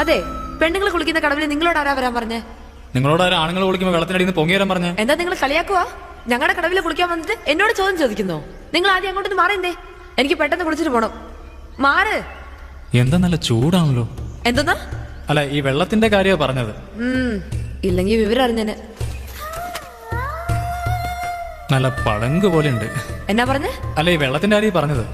അതെ, പെണ്ണുങ്ങൾ കുളിക്കുന്ന കടവിൽ നിങ്ങളോട് ആരാ വരാൻ പറഞ്ഞേ? നിങ്ങളോട് ആരും ആണുങ്ങൾ കുളിക്കുമ്പോൾ വെള്ളത്തിനടിയിൽ നിന്ന് പൊങ്ങി വരാൻ പറഞ്ഞേ? എന്താ നിങ്ങൾ കളിയാക്കുവാ? ഞങ്ങളുടെ കടവിൽ കുളിക്കാൻ വന്നിട്ട് എന്നോട് ചോദ്യം ചോദിക്കുന്നോ? നിങ്ങൾ ആദ്യം അങ്ങോട്ടൊന്ന് മാറിയേ, എനിക്ക് പെട്ടെന്ന് കുളിച്ചിട്ട് പോണം. മാറ്. എന്താ നല്ല ചൂടാണല്ലോ. എന്തെന്നാ? അല്ല, ഈ വെള്ളത്തിന്റെ കാര്യമാ പറഞ്ഞത്. ഇല്ലെങ്കിൽ വിവരം അറിഞ്ഞേനെ. നല്ല പളങ്ക് പോലെ ഉണ്ട്. എന്നാ പറഞ്ഞേ? അല്ല, ഈ വെള്ളത്തിന്റെ കാര്യം പറഞ്ഞത്.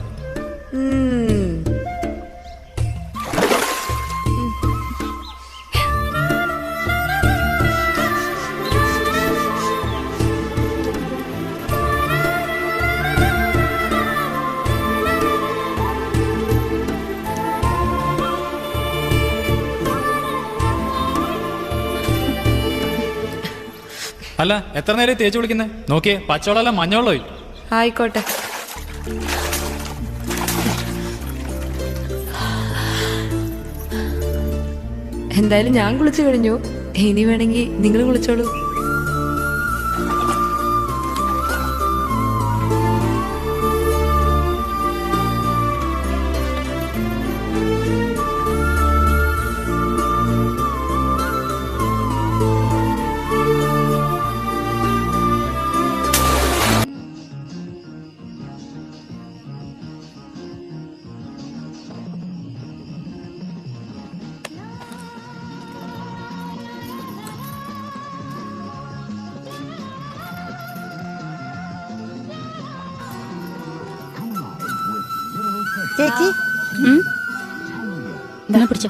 അല്ല, എത്ര നേരം തേച്ച് വിളിക്കുന്നേ? നോക്കിയേ, പച്ചവെള്ളം മഞ്ഞവെള്ളമായി. ആയിക്കോട്ടെ. എന്തായാലും ഞാൻ കുളിച്ചു കഴിഞ്ഞു. ഇനി വേണമെങ്കിൽ നിങ്ങൾ കുളിച്ചോളൂ. ചേച്ചി പിടിച്ചോ.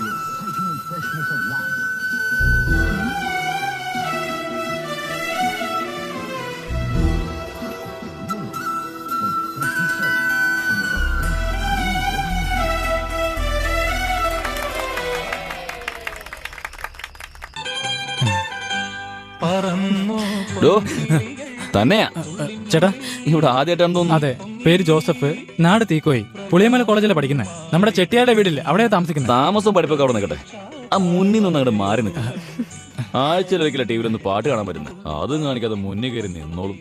തന്നെയാ ചേട്ടാ, ഇവിടെ ആദ്യമായിട്ടാണ് തോന്നുന്നു. അതെ, പേര് ജോസഫ്, നാട് തീക്കോയി, പുളിയമല കോളേജിലെ പഠിക്കുന്നത്. നമ്മുടെ ചെട്ടിയാരുടെ വീട്ടിൽ അവിടെയാ താമസിക്കുന്നത്. താമസവും പഠിപ്പൊക്കെ അവിടെ നിൽക്കട്ടെ, ആ മുന്നിൽ നിന്ന് അങ്ങോട്ട് മാറി നിൽക്കും. ആഴ്ചയിലൊരിക്കല ടി വിയിൽ ഒന്ന് പാട്ട് കാണാൻ പറ്റുന്നത്, അതും കാണിക്കാതെ മുന്നിൽ കയറി നിന്നോളും.